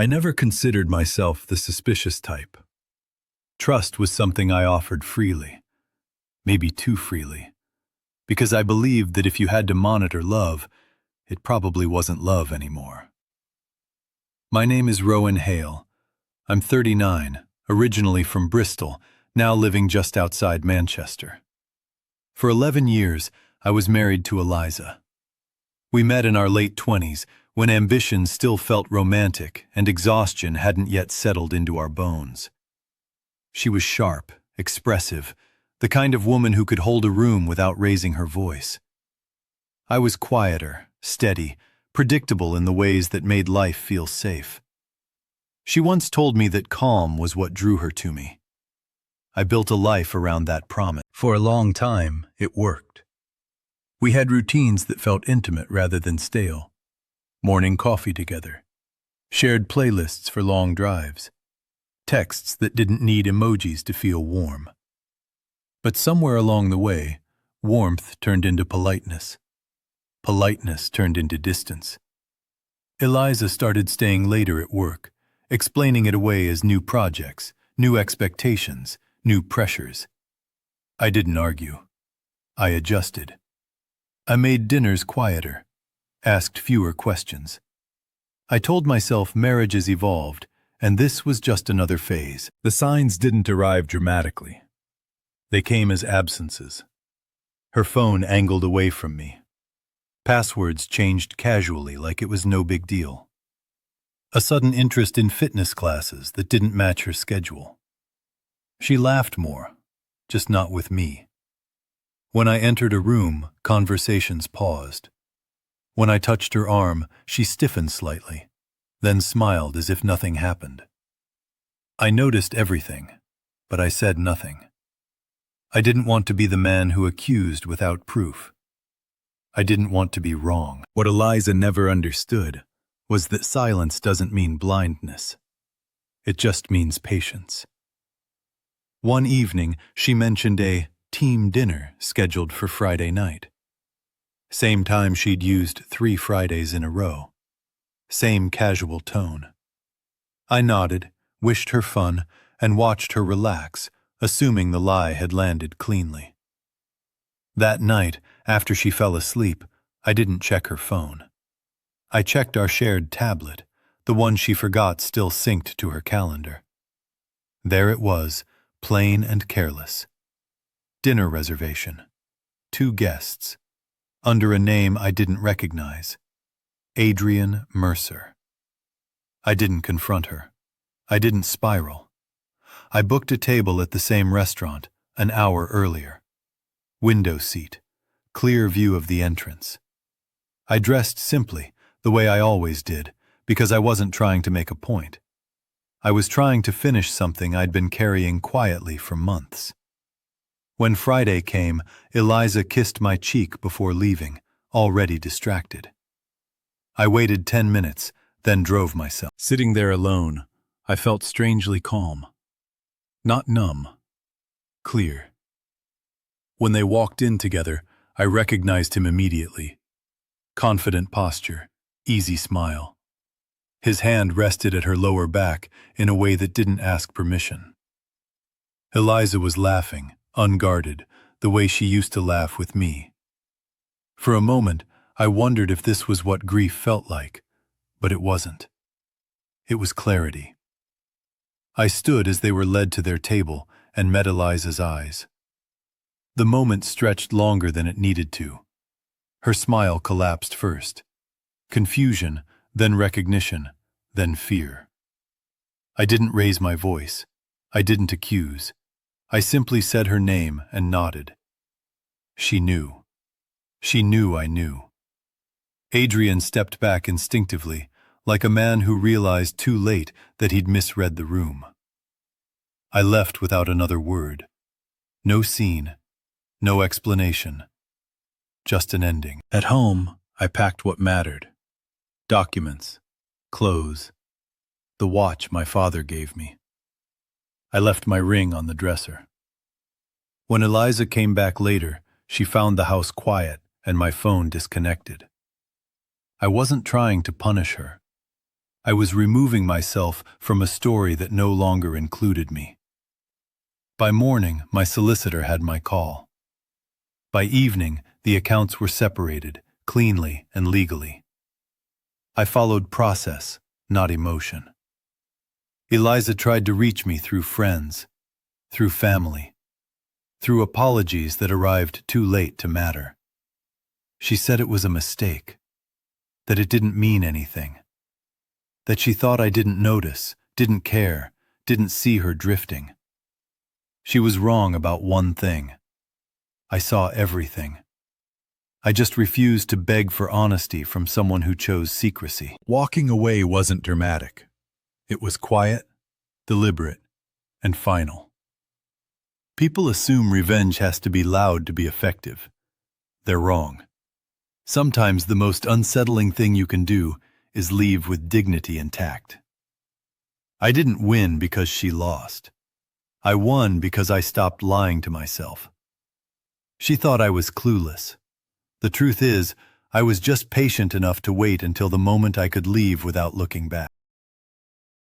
I never considered myself the suspicious type. Trust was something I offered freely, maybe too freely, because I believed that if you had to monitor love, it probably wasn't love anymore. My name is Rowan Hale. I'm 39, originally from Bristol, now living just outside Manchester. For 11 years, I was married to Eliza. We met in our late 20s, when ambition still felt romantic and exhaustion hadn't yet settled into our bones. She was sharp, expressive, the kind of woman who could hold a room without raising her voice. I was quieter, steady, predictable in the ways that made life feel safe. She once told me that calm was what drew her to me. I built a life around that promise. For a long time, it worked. We had routines that felt intimate rather than stale. Morning coffee together. Shared playlists for long drives. Texts that didn't need emojis to feel warm. But somewhere along the way, warmth turned into politeness. Politeness turned into distance. Eliza started staying later at work, explaining it away as new projects, new expectations, new pressures. I didn't argue. I adjusted. I made dinners quieter, asked fewer questions. I told myself marriages evolved, and this was just another phase. The signs didn't arrive dramatically. They came as absences. Her phone angled away from me. Passwords changed casually like it was no big deal. A sudden interest in fitness classes that didn't match her schedule. She laughed more, just not with me. When I entered a room, conversations paused. When I touched her arm, she stiffened slightly, then smiled as if nothing happened. I noticed everything, but I said nothing. I didn't want to be the man who accused without proof. I didn't want to be wrong. What Eliza never understood was that silence doesn't mean blindness. It just means patience. One evening, she mentioned a team dinner scheduled for Friday night. Same time she'd used 3 Fridays in a row. Same casual tone. I nodded, wished her fun, and watched her relax, assuming the lie had landed cleanly. That night, after she fell asleep, I didn't check her phone. I checked our shared tablet, the one she forgot still synced to her calendar. There it was, plain and careless. Dinner reservation. 2 guests. Under a name I didn't recognize. Adrian Mercer. I didn't confront her. I didn't spiral. I booked a table at the same restaurant an hour earlier. Window seat. Clear view of the entrance. I dressed simply, the way I always did, because I wasn't trying to make a point. I was trying to finish something I'd been carrying quietly for months. When Friday came, Eliza kissed my cheek before leaving, already distracted. I waited 10 minutes, then drove myself. Sitting there alone, I felt strangely calm. Not numb. Clear. When they walked in together, I recognized him immediately. Confident posture, easy smile. His hand rested at her lower back in a way that didn't ask permission. Eliza was laughing, unguarded, the way she used to laugh with me. For a moment, I wondered if this was what grief felt like, but it wasn't. It was clarity. I stood as they were led to their table and met Eliza's eyes. The moment stretched longer than it needed to. Her smile collapsed first. Confusion, then recognition, then fear. I didn't raise my voice. I didn't accuse. I simply said her name and nodded. She knew. She knew I knew. Adrian stepped back instinctively, like a man who realized too late that he'd misread the room. I left without another word. No scene. No explanation. Just an ending. At home, I packed what mattered. Documents. Clothes. The watch my father gave me. I left my ring on the dresser. When Eliza came back later, she found the house quiet and my phone disconnected. I wasn't trying to punish her. I was removing myself from a story that no longer included me. By morning, my solicitor had my call. By evening, the accounts were separated, cleanly and legally. I followed process, not emotion. Eliza tried to reach me through friends, through family, through apologies that arrived too late to matter. She said it was a mistake, that it didn't mean anything, that she thought I didn't notice, didn't care, didn't see her drifting. She was wrong about one thing. I saw everything. I just refused to beg for honesty from someone who chose secrecy. Walking away wasn't dramatic. It was quiet, deliberate, and final. People assume revenge has to be loud to be effective. They're wrong. Sometimes the most unsettling thing you can do is leave with dignity intact. I didn't win because she lost. I won because I stopped lying to myself. She thought I was clueless. The truth is, I was just patient enough to wait until the moment I could leave without looking back.